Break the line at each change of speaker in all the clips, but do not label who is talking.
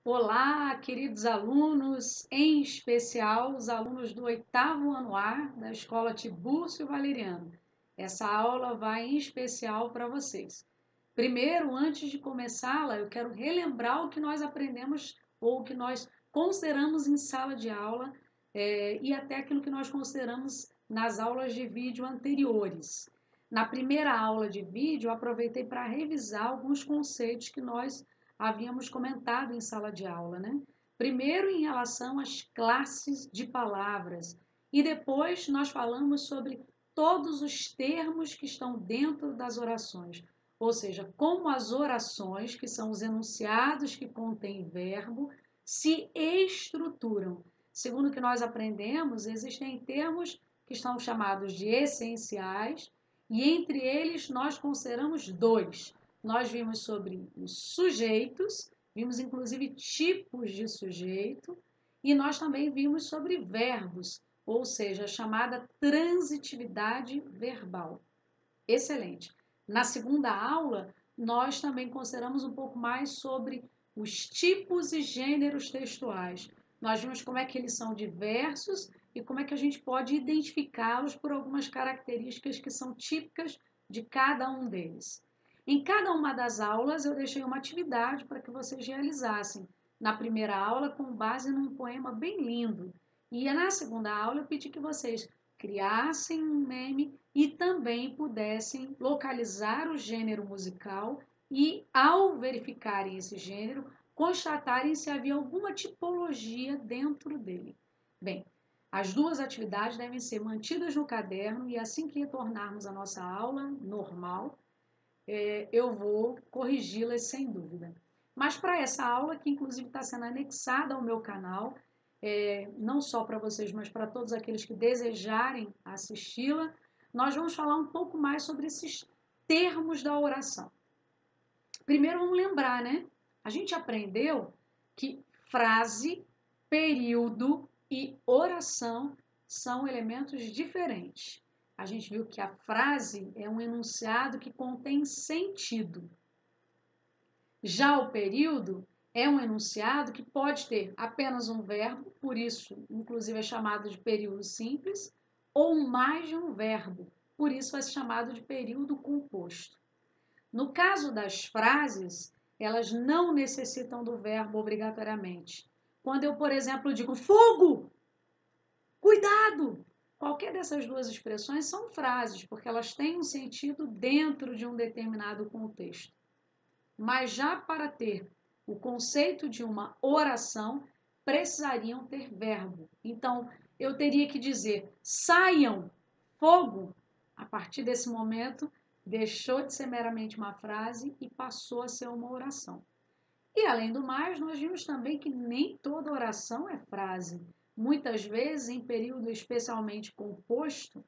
Olá, queridos alunos, em especial os alunos do oitavo ano A da Escola Tibúrcio Valeriano. Essa aula vai em especial para vocês. Primeiro, antes de começá-la, eu quero relembrar o que nós aprendemos ou o que nós consideramos em sala de aula e até aquilo que nós consideramos nas aulas de vídeo anteriores. Na primeira aula de vídeo, eu aproveitei para revisar alguns conceitos que nós havíamos comentado em sala de aula, né? Primeiro em relação às classes de palavras e depois nós falamos sobre todos os termos que estão dentro das orações, ou seja, como as orações, que são os enunciados que contêm verbo, se estruturam. Segundo o que nós aprendemos, existem termos que estão chamados de essenciais e entre eles nós consideramos dois. Nós vimos sobre os sujeitos, vimos inclusive tipos de sujeito, e nós também vimos sobre verbos, ou seja, a chamada transitividade verbal. Excelente. Na segunda aula, nós também consideramos um pouco mais sobre os tipos e gêneros textuais. Nós vimos como é que eles são diversos e como é que a gente pode identificá-los por algumas características que são típicas de cada um deles. Em cada uma das aulas, eu deixei uma atividade para que vocês realizassem. Na primeira aula, com base num poema bem lindo. E na segunda aula, eu pedi que vocês criassem um meme e também pudessem localizar o gênero musical e, ao verificarem esse gênero, constatarem se havia alguma tipologia dentro dele. Bem, as duas atividades devem ser mantidas no caderno e assim que retornarmos à nossa aula normal, eu vou corrigi-las sem dúvida. Mas para essa aula, que inclusive está sendo anexada ao meu canal, não só para vocês, mas para todos aqueles que desejarem assisti-la, nós vamos falar um pouco mais sobre esses termos da oração. Primeiro vamos lembrar, né? A gente aprendeu que frase, período e oração são elementos diferentes. A gente viu que a frase é um enunciado que contém sentido. Já o período é um enunciado que pode ter apenas um verbo, por isso, inclusive, é chamado de período simples, ou mais de um verbo, por isso é chamado de período composto. No caso das frases, elas não necessitam do verbo obrigatoriamente. Quando eu, por exemplo, digo fogo, cuidado, qualquer dessas duas expressões são frases, porque elas têm um sentido dentro de um determinado contexto. Mas já para ter o conceito de uma oração, precisariam ter verbo. Então, eu teria que dizer, saiam, fogo. A partir desse momento, deixou de ser meramente uma frase e passou a ser uma oração. E, além do mais, nós vimos também que nem toda oração é frase. Muitas vezes, em período especialmente composto,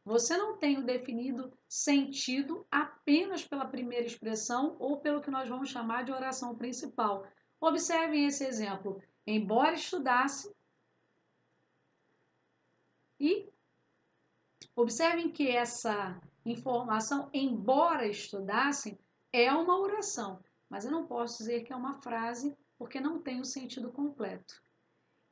você não tem o definido sentido apenas pela primeira expressão ou pelo que nós vamos chamar de oração principal. Observem esse exemplo. Embora estudasse, e observem que essa informação, embora estudassem, é uma oração, mas eu não posso dizer que é uma frase porque não tem o sentido completo.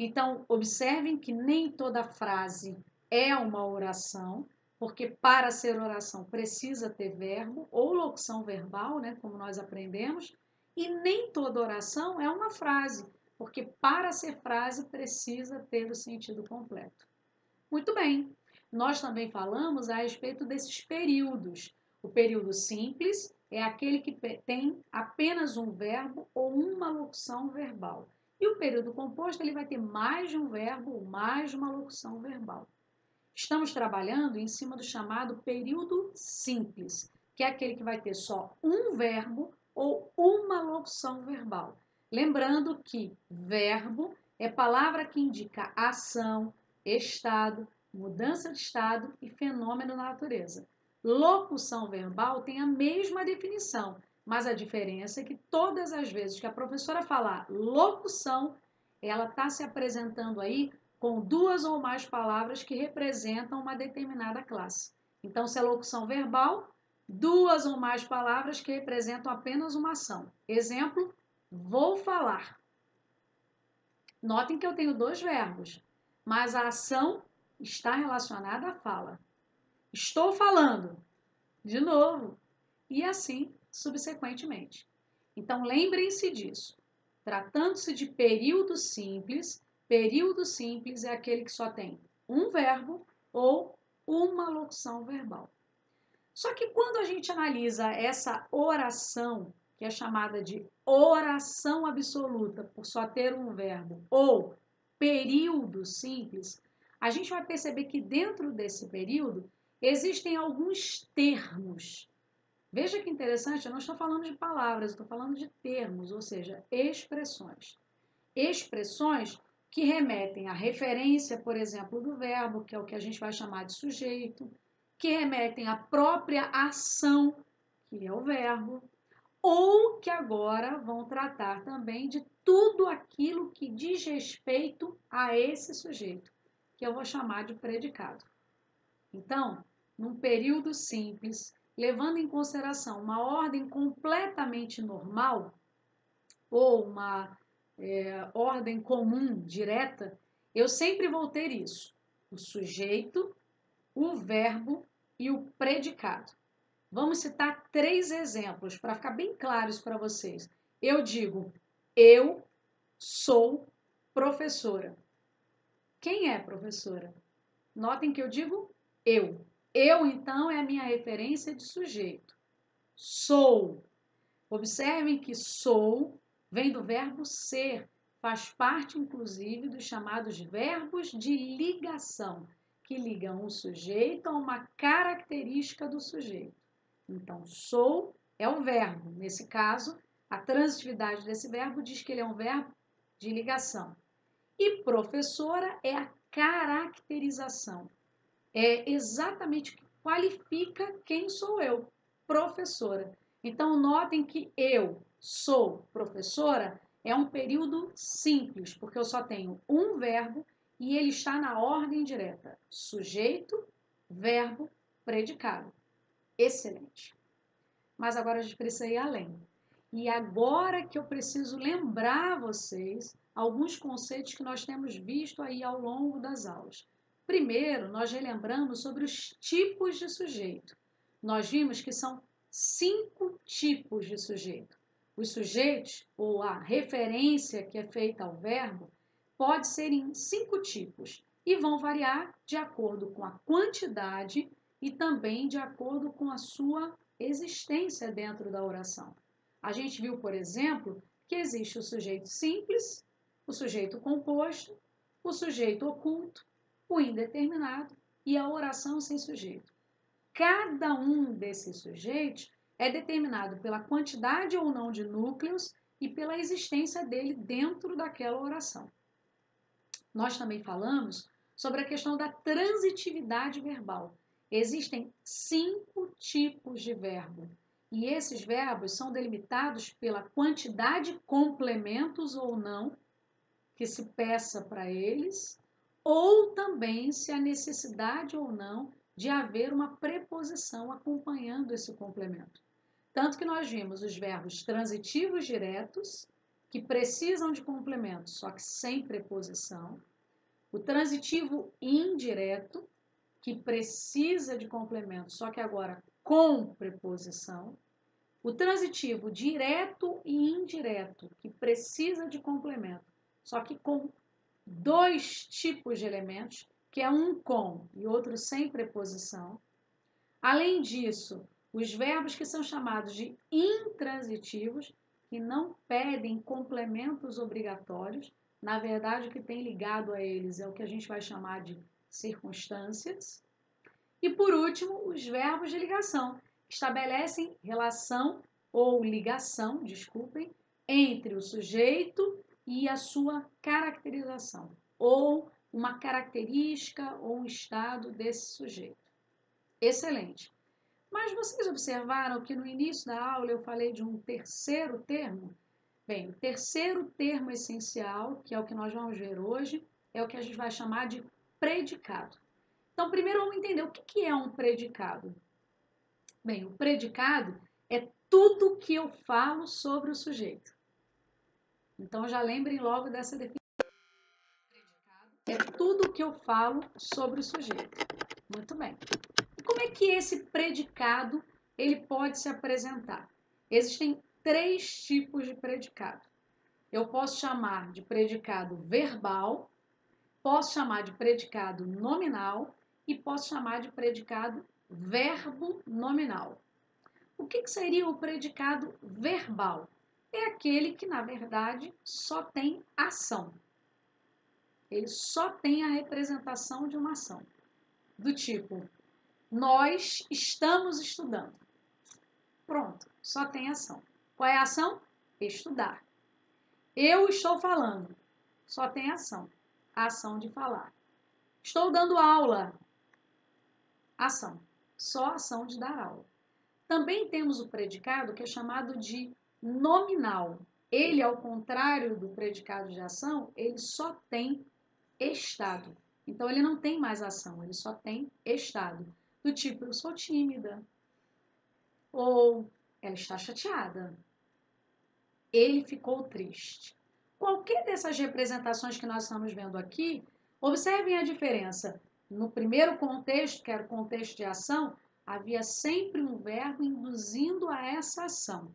Então, observem que nem toda frase é uma oração, porque para ser oração precisa ter verbo ou locução verbal, né, como nós aprendemos, e nem toda oração é uma frase, porque para ser frase precisa ter o sentido completo. Muito bem, nós também falamos a respeito desses períodos. O período simples é aquele que tem apenas um verbo ou uma locução verbal. E o período composto ele vai ter mais de um verbo ou mais de uma locução verbal. Estamos trabalhando em cima do chamado período simples, que é aquele que vai ter só um verbo ou uma locução verbal. Lembrando que verbo é palavra que indica ação, estado, mudança de estado e fenômeno na natureza. Locução verbal tem a mesma definição, mas a diferença é que todas as vezes que a professora falar locução, ela está se apresentando aí com duas ou mais palavras que representam uma determinada classe. Então, se é locução verbal, duas ou mais palavras que representam apenas uma ação. Exemplo, vou falar. Notem que eu tenho dois verbos, mas a ação está relacionada à fala. Estou falando, de novo, e assim subsequentemente. Então, lembrem-se disso. Tratando-se de período simples é aquele que só tem um verbo ou uma locução verbal. Só que quando a gente analisa essa oração, que é chamada de oração absoluta, por só ter um verbo, ou período simples, a gente vai perceber que dentro desse período existem alguns termos. Veja que interessante, eu não estou falando de palavras, estou falando de termos, ou seja, expressões. Expressões que remetem à referência, por exemplo, do verbo, que é o que a gente vai chamar de sujeito, que remetem à própria ação, que é o verbo, ou que agora vão tratar também de tudo aquilo que diz respeito a esse sujeito, que eu vou chamar de predicado. Então, num período simples, levando em consideração uma ordem completamente normal, ou uma ordem comum, direta, eu sempre vou ter isso: o sujeito, o verbo e o predicado. Vamos citar 3 exemplos para ficar bem claro isso para vocês. Eu digo, eu sou professora. Quem é professora? Notem que eu digo eu. Eu, então, é a minha referência de sujeito. Sou. Observem que sou vem do verbo ser, faz parte, inclusive, dos chamados verbos de ligação, que ligam um sujeito a uma característica do sujeito. Então, sou é o verbo. Nesse caso, a transitividade desse verbo diz que ele é um verbo de ligação. E professora é a caracterização. É exatamente o que qualifica quem sou eu, professora. Então, notem que eu sou professora é um período simples, porque eu só tenho um verbo e ele está na ordem direta: sujeito, verbo, predicado. Excelente. Mas agora a gente precisa ir além. E agora que eu preciso lembrar vocês alguns conceitos que nós temos visto aí ao longo das aulas. Primeiro, nós relembramos sobre os tipos de sujeito. Nós vimos que são 5 tipos de sujeito. Os sujeitos, ou a referência que é feita ao verbo, pode ser em 5 tipos e vão variar de acordo com a quantidade e também de acordo com a sua existência dentro da oração. A gente viu, por exemplo, que existe o sujeito simples, o sujeito composto, o sujeito oculto, o indeterminado e a oração sem sujeito. Cada um desses sujeitos é determinado pela quantidade ou não de núcleos e pela existência dele dentro daquela oração. Nós também falamos sobre a questão da transitividade verbal. Existem 5 tipos de verbo e esses verbos são delimitados pela quantidade de complementos ou não que se peça para eles, ou também se há necessidade ou não de haver uma preposição acompanhando esse complemento. Tanto que nós vimos os verbos transitivos diretos, que precisam de complemento, só que sem preposição. O transitivo indireto, que precisa de complemento, só que agora com preposição. O transitivo direto e indireto, que precisa de complemento, só que com 2 tipos de elementos, que é um com e outro sem preposição. Além disso, os verbos que são chamados de intransitivos, que não pedem complementos obrigatórios, na verdade o que tem ligado a eles é o que a gente vai chamar de circunstâncias. E por último, os verbos de ligação, que estabelecem relação ou ligação, desculpem, entre o sujeito e a sua caracterização, ou uma característica ou um estado desse sujeito. Excelente. Mas vocês observaram que no início da aula eu falei de um terceiro termo? Bem, o terceiro termo essencial, que é o que nós vamos ver hoje, é o que a gente vai chamar de predicado. Então, primeiro vamos entender o que é um predicado. Bem, o predicado é tudo que eu falo sobre o sujeito. Então, já lembrem logo dessa definição. que eu falo sobre o sujeito. Muito bem. E como é que esse predicado ele pode se apresentar? Existem 3 tipos de predicado. Eu posso chamar de predicado verbal, posso chamar de predicado nominal e posso chamar de predicado verbo nominal. O que seria o predicado verbal? É aquele que, na verdade, só tem ação. Ele só tem a representação de uma ação. Do tipo, nós estamos estudando. Pronto, só tem ação. Qual é a ação? Estudar. Eu estou falando. Só tem ação. A ação de falar. Estou dando aula. Ação. Só a ação de dar aula. Também temos o predicado que é chamado de nominal. Ele, ao contrário do predicado de ação, ele só tem estado. Então, ele não tem mais ação, ele só tem estado. Do tipo, eu sou tímida. Ou, ela está chateada. Ele ficou triste. Qualquer dessas representações que nós estamos vendo aqui, observem a diferença. No primeiro contexto, que era o contexto de ação, havia sempre um verbo induzindo a essa ação.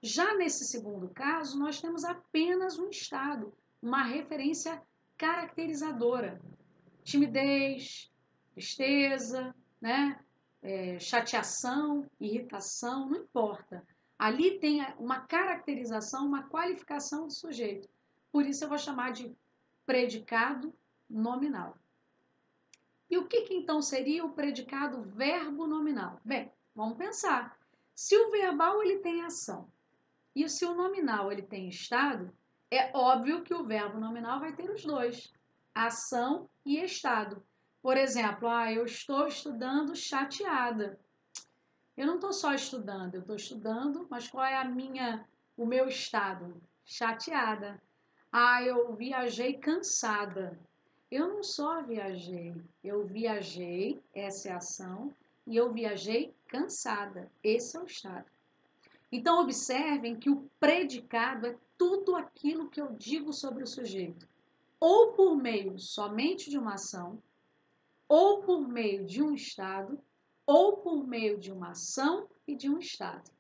Já nesse segundo caso, nós temos apenas um estado, uma referência caracterizadora. Timidez, tristeza, né? Chateação, irritação, não importa. Ali tem uma caracterização, uma qualificação do sujeito. Por isso eu vou chamar de predicado nominal. E o que então seria o predicado verbo nominal? Bem, vamos pensar. Se o verbal ele tem ação e se o nominal ele tem estado, é óbvio que o verbo nominal vai ter os dois, ação e estado. Por exemplo, eu estou estudando chateada. Eu não estou só estudando, eu estou estudando, mas qual é o meu estado? Chateada. Eu viajei cansada. Eu não só viajei, eu viajei, essa é a ação, e eu viajei cansada, esse é o estado. Então, observem que o predicado é tudo aquilo que eu digo sobre o sujeito, ou por meio somente de uma ação, ou por meio de um estado, ou por meio de uma ação e de um estado.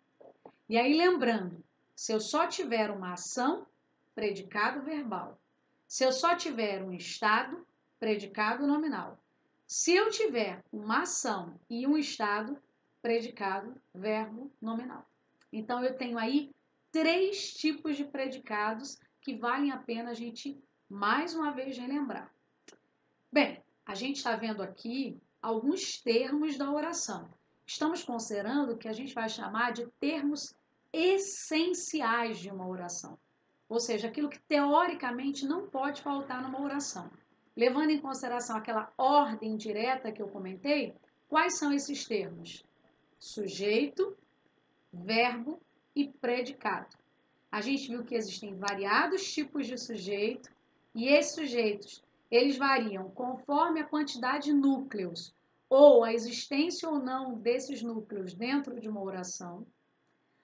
E aí, lembrando, se eu só tiver uma ação, predicado verbal. Se eu só tiver um estado, predicado nominal. Se eu tiver uma ação e um estado, predicado verbo nominal. Então, eu tenho aí 3 tipos de predicados que valem a pena a gente, mais uma vez, relembrar. Bem, a gente está vendo aqui alguns termos da oração. Estamos considerando o que a gente vai chamar de termos essenciais de uma oração. Ou seja, aquilo que teoricamente não pode faltar numa oração. Levando em consideração aquela ordem direta que eu comentei, quais são esses termos? Sujeito, verbo e predicado. A gente viu que existem variados tipos de sujeito e esses sujeitos, eles variam conforme a quantidade de núcleos ou a existência ou não desses núcleos dentro de uma oração.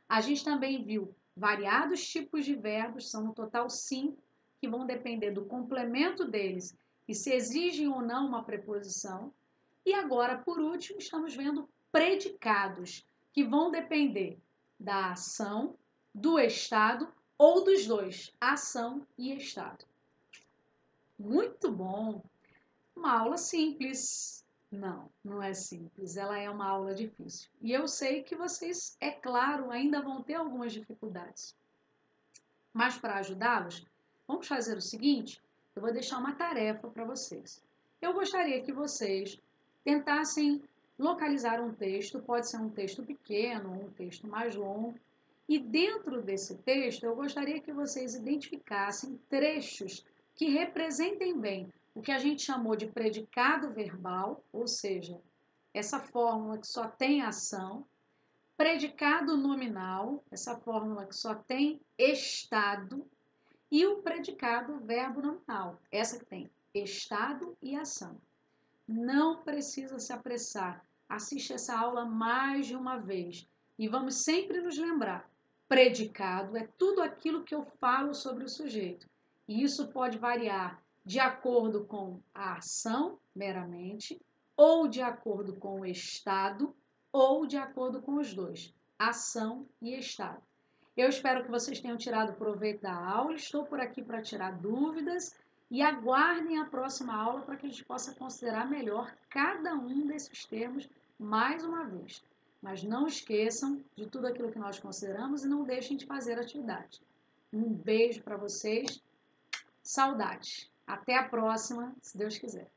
A gente também viu variados tipos de verbos, são no total 5, que vão depender do complemento deles e se exigem ou não uma preposição. E agora, por último, estamos vendo predicados, que vão depender da ação, do estado ou dos dois, ação e estado. Muito bom! Uma aula simples. Não, não é simples, ela é uma aula difícil. E eu sei que vocês, é claro, ainda vão ter algumas dificuldades. Mas para ajudá-los, vamos fazer o seguinte, eu vou deixar uma tarefa para vocês. Eu gostaria que vocês tentassem localizar um texto, pode ser um texto pequeno ou um texto mais longo, e dentro desse texto eu gostaria que vocês identificassem trechos que representem bem o que a gente chamou de predicado verbal, ou seja, essa fórmula que só tem ação, predicado nominal, essa fórmula que só tem estado, e o predicado verbo nominal, essa que tem estado e ação. Não precisa se apressar, assiste essa aula mais de uma vez e vamos sempre nos lembrar, predicado é tudo aquilo que eu falo sobre o sujeito e isso pode variar de acordo com a ação, meramente, ou de acordo com o estado, ou de acordo com os dois, ação e estado. Eu espero que vocês tenham tirado proveito da aula, estou por aqui para tirar dúvidas e aguardem a próxima aula para que a gente possa considerar melhor cada um desses termos mais uma vez. Mas não esqueçam de tudo aquilo que nós consideramos e não deixem de fazer atividade. Um beijo para vocês, saudades. Até a próxima, se Deus quiser.